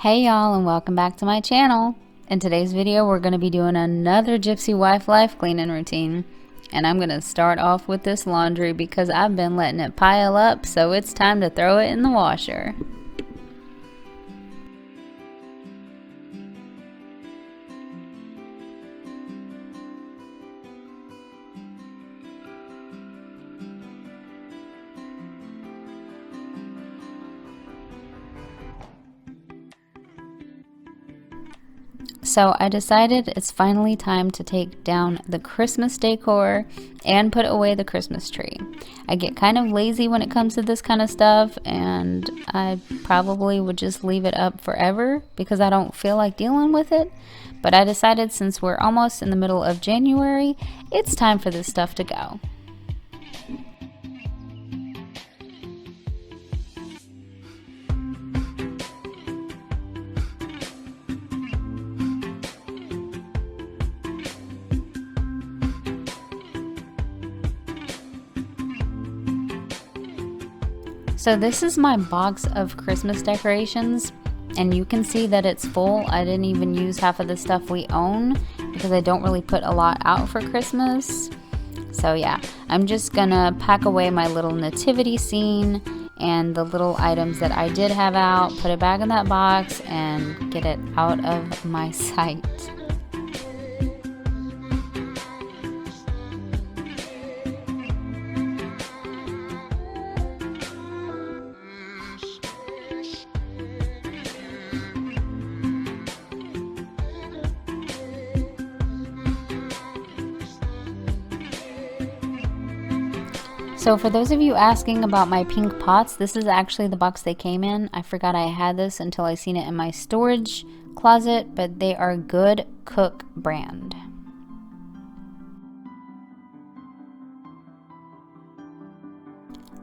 Hey y'all, and welcome back to my channel. In today's video we're going to be doing another Gypsy wife life cleaning routine, and I'm going to start off with this laundry because I've been letting it pile up, so it's time to throw it in the washer. So I decided it's finally time to take down the Christmas decor and put away the Christmas tree. I get kind of lazy when it comes to this kind of stuff, and I probably would just leave it up forever because I don't feel like dealing with it. But I decided since we're almost in the middle of January, it's time for this stuff to go. So this is my box of Christmas decorations, and you can see that it's full. I didn't even use half of the stuff we own because I don't really put a lot out for Christmas. So yeah, I'm just gonna pack away my little nativity scene and the little items that I did have out, put it back in that box, and get it out of my sight. So for those of you asking about my pink pots, this is actually the box they came in. I forgot I had this until I seen it in my storage closet, but they are Good Cook brand.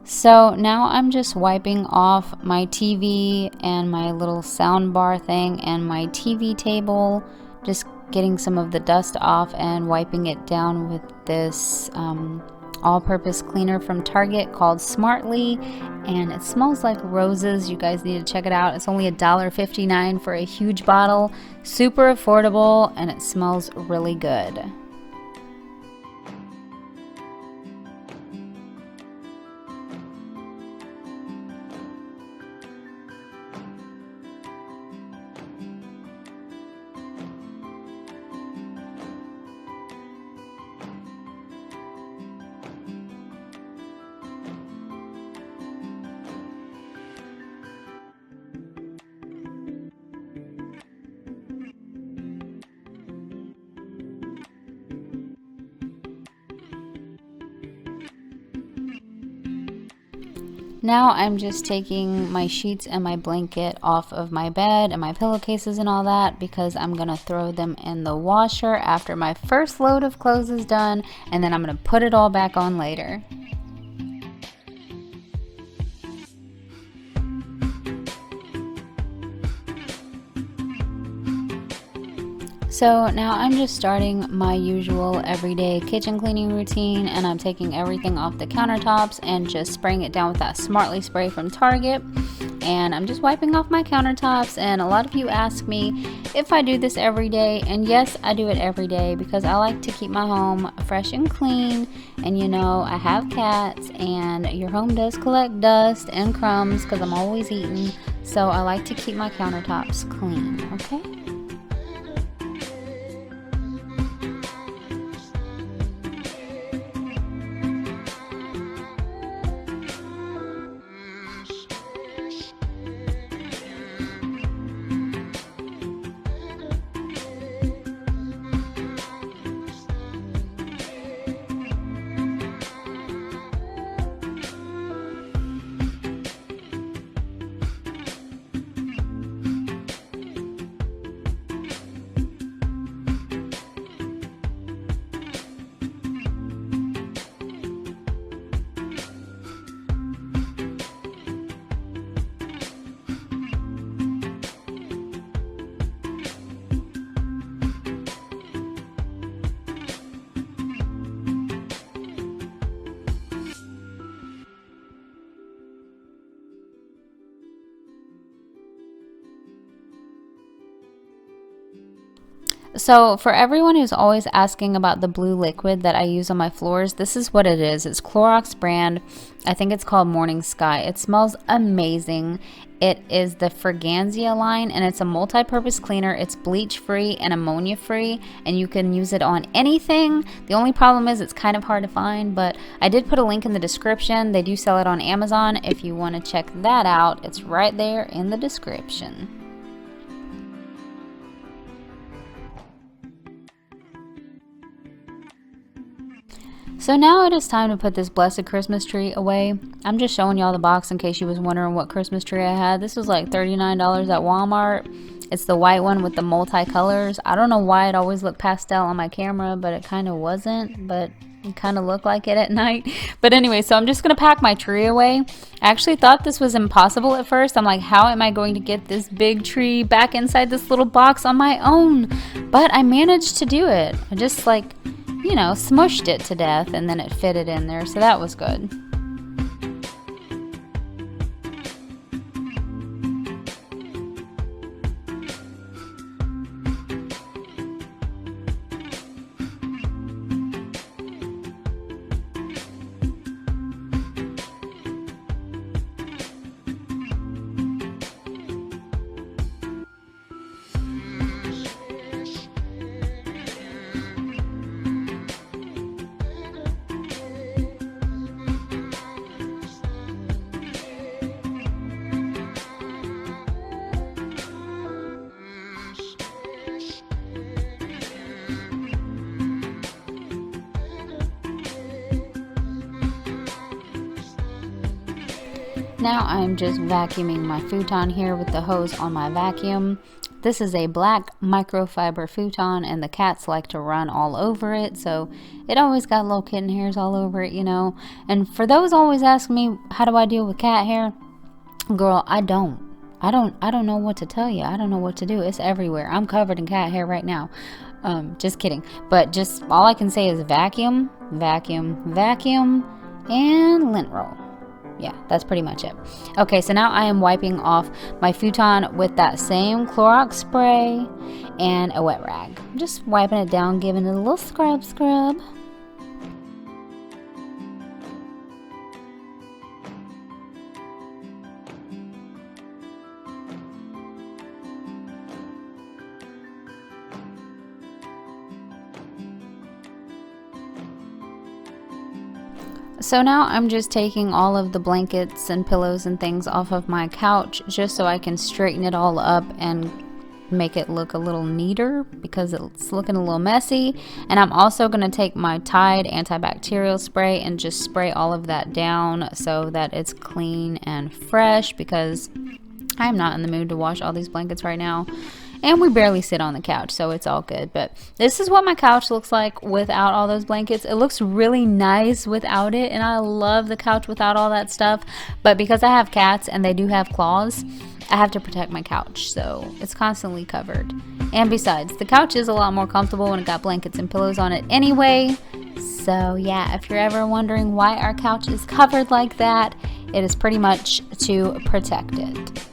So now I'm just wiping off my TV and my little sound bar thing and my TV table, just getting some of the dust off and wiping it down with this all-purpose cleaner from Target called Smartly, and it smells like roses. You guys need to check it out. It's only $1.59 for a huge bottle, super affordable, and it smells really good. Now I'm just taking my sheets and my blanket off of my bed and my pillowcases and all that because I'm going to throw them in the washer after my first load of clothes is done, and then I'm going to put it all back on later. So now I'm just starting my usual everyday kitchen cleaning routine, and I'm taking everything off the countertops and just spraying it down with that Smartly spray from Target. And I'm just wiping off my countertops, and a lot of you ask me if I do this every day, and yes, I do it every day because I like to keep my home fresh and clean. And you know, I have cats, and your home does collect dust and crumbs because I'm always eating, so I like to keep my countertops clean, okay? So for everyone who's always asking about the blue liquid that I use on my floors, this is what it is. It's Clorox brand. I think it's called Morning Sky. It smells amazing. It is the Fragancia line, and it's a multi-purpose cleaner. It's bleach free and ammonia free, and you can use it on anything. The only problem is it's kind of hard to find, but I did put a link in the description. They do sell it on Amazon. If you want to check that out, it's right there in the description. So now it is time to put this blessed Christmas tree away. I'm just showing y'all the box in case you was wondering what Christmas tree I had. This was like $39 at Walmart. It's the white one with the multicolors. I don't know why it always looked pastel on my camera, but it kind of wasn't, but it kind of looked like it at night. But anyway, so I'm just going to pack my tree away. I actually thought this was impossible at first. I'm like, how am I going to get this big tree back inside this little box on my own? But I managed to do it. I just like, you know, smushed it to death, and then it fitted in there, so that was good. Now I'm just vacuuming my futon here with the hose on my vacuum. This is a black microfiber futon, and the cats like to run all over it, so it always got little kitten hairs all over it, you know. And for those always asking me, how do I deal with cat hair? Girl, I don't know what to tell you. I don't know what to do. It's everywhere. I'm covered in cat hair right now. Just kidding. But just all I can say is vacuum, vacuum, vacuum, and lint roll. Yeah, that's pretty much it. Okay, so now I am wiping off my futon with that same Clorox spray and a wet rag. I'm just wiping it down, giving it a little scrub. So now I'm just taking all of the blankets and pillows and things off of my couch just so I can straighten it all up and make it look a little neater because it's looking a little messy. And I'm also going to take my Tide antibacterial spray and just spray all of that down so that it's clean and fresh, because I'm not in the mood to wash all these blankets right now. And we barely sit on the couch, so it's all good. But this is what my couch looks like without all those blankets. It looks really nice without it, and I love the couch without all that stuff. But because I have cats and they do have claws, I have to protect my couch, so it's constantly covered. And besides, the couch is a lot more comfortable when it got blankets and pillows on it anyway. So yeah, if you're ever wondering why our couch is covered like that, it is pretty much to protect it.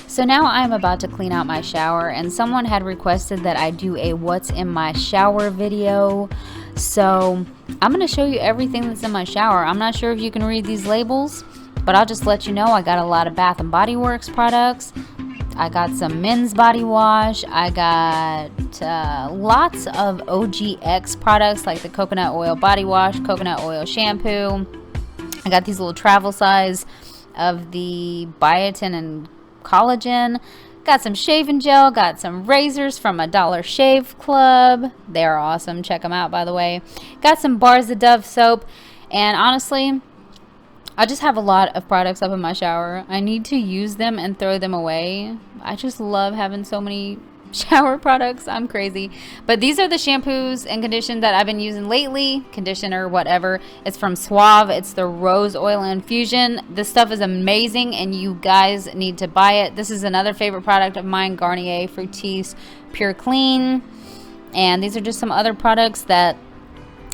So now I'm about to clean out my shower, and someone had requested that I do a what's in my shower video. So I'm going to show you everything that's in my shower. I'm not sure if you can read these labels, but I'll just let you know I got a lot of Bath & Body Works products. I got some men's body wash. I got lots of OGX products like the coconut oil body wash, coconut oil shampoo. I got these little travel size of the biotin and collagen. Got some shaving gel, got some razors from a Dollar Shave Club. They're awesome. Check them out, by the way. Got some bars of Dove soap. And honestly, I just have a lot of products up in my shower. I need to use them and throw them away. I just love having so many shower products. I'm crazy. But these are the shampoos and conditioner that I've been using lately. Conditioner, whatever. It's from Suave. It's the Rose Oil Infusion. This stuff is amazing and you guys need to buy it. This is another favorite product of mine, Garnier Fructis Pure Clean. And these are just some other products that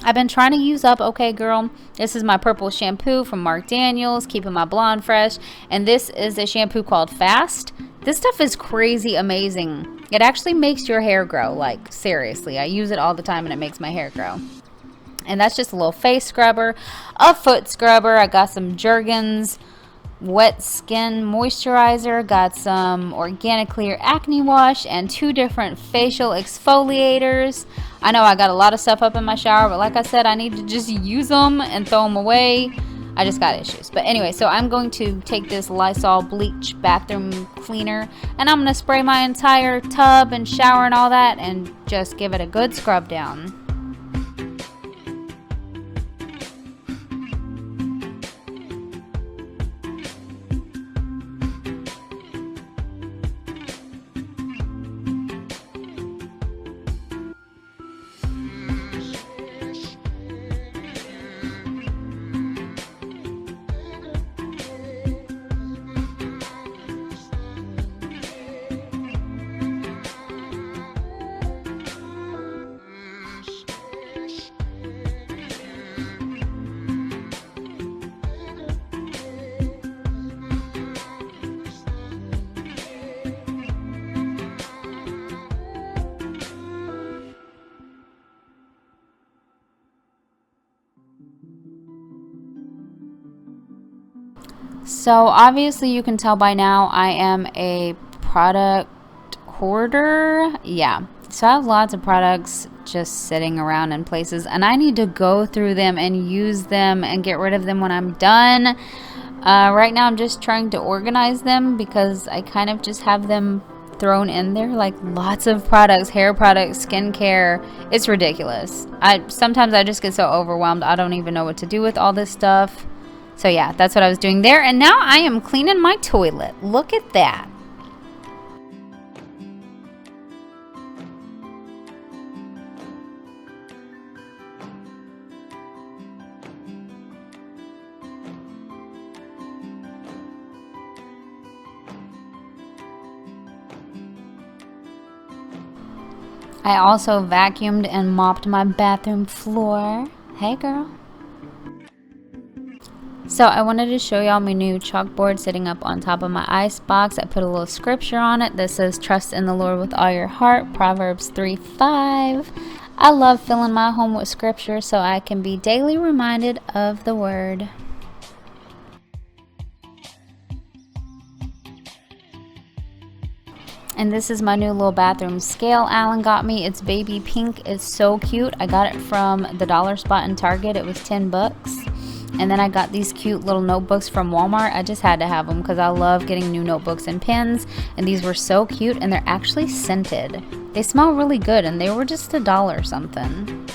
I've been trying to use up. Okay, girl. This is my purple shampoo from Marc Daniels, keeping my blonde fresh. And this is a shampoo called Fast. This stuff is crazy amazing. It actually makes your hair grow. Like, seriously. I use it all the time and it makes my hair grow. And that's just a little face scrubber. A foot scrubber. I got some Jergens wet skin moisturizer. Got some Organic Clear acne wash and 2 different facial exfoliators. I know I got a lot of stuff up in my shower, but like I said, I need to just use them and throw them away. I just got issues. But anyway, so I'm going to take this Lysol bleach bathroom cleaner and I'm going to spray my entire tub and shower and all that and just give it a good scrub down. So obviously you can tell by now I am a product hoarder. Yeah, so I have lots of products just sitting around in places and I need to go through them and use them and get rid of them when I'm done. Right now I'm just trying to organize them because I kind of just have them thrown in there, like lots of products, hair products, skincare. It's ridiculous. Sometimes I just get so overwhelmed I don't even know what to do with all this stuff. So yeah, that's what I was doing there. And now I am cleaning my toilet. Look at that. I also vacuumed and mopped my bathroom floor. Hey girl. So I wanted to show y'all my new chalkboard sitting up on top of my ice box. I put a little scripture on it that says, "Trust in the Lord with all your heart," Proverbs 3:5. I love filling my home with scripture so I can be daily reminded of the word. And this is my new little bathroom scale Alan got me. It's baby pink. It's so cute. I got it from the dollar spot in Target. It was 10 bucks. And then I got these cute little notebooks from Walmart. I just had to have them because I love getting new notebooks and pens. And these were so cute and they're actually scented. They smell really good and they were just $1 something.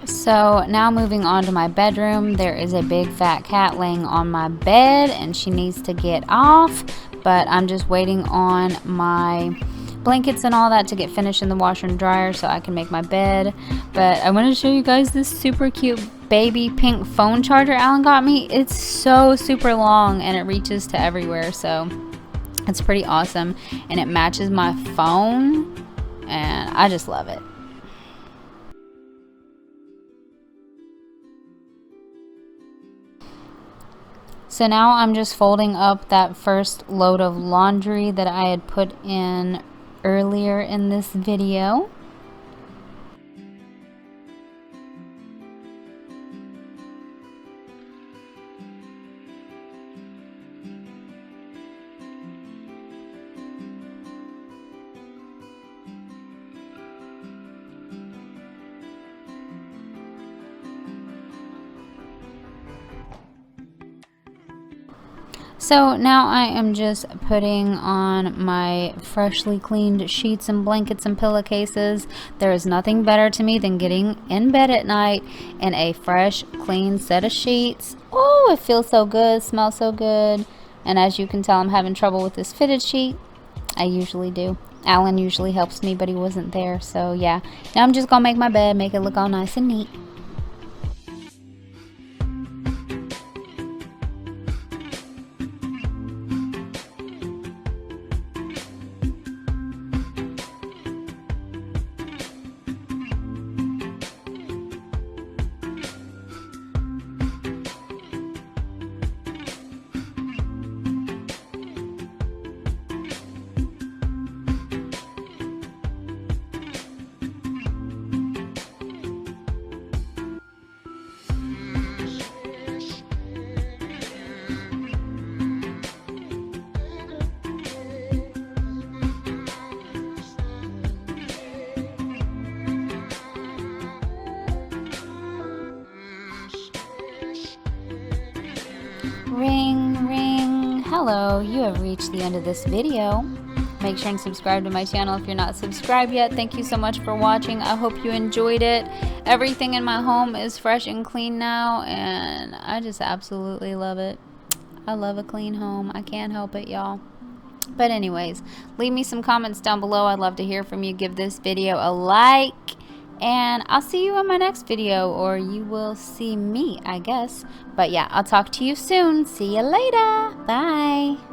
So now moving on to my bedroom, there is a big fat cat laying on my bed and she needs to get off, but I'm just waiting on my blankets and all that to get finished in the washer and dryer so I can make my bed. But I want to show you guys this super cute baby pink phone charger Alan got me. It's so super long and it reaches to everywhere, so it's pretty awesome and it matches my phone. and I just love it. So now I'm just folding up that first load of laundry that I had put in earlier in this video. So now I am just putting on my freshly cleaned sheets and blankets and pillowcases. There is nothing better to me than getting in bed at night in a fresh, clean set of sheets. Oh, it feels so good, smells so good. And as you can tell, I'm having trouble with this fitted sheet. I usually do. Alan usually helps me, but he wasn't there. So yeah, now I'm just gonna make my bed, make it look all nice and neat. Ring, ring. Hello, you have reached the end of this video. Make sure and subscribe to my channel if you're not subscribed yet. Thank you so much for watching. I hope you enjoyed it. Everything in my home is fresh and clean now, and I just absolutely love it. I love a clean home. I can't help it, y'all. But anyways, leave me some comments down below. I'd love to hear from you. Give this video a like. And I'll see you in my next video, or you will see me, I guess. But yeah, I'll talk to you soon. See you later. Bye.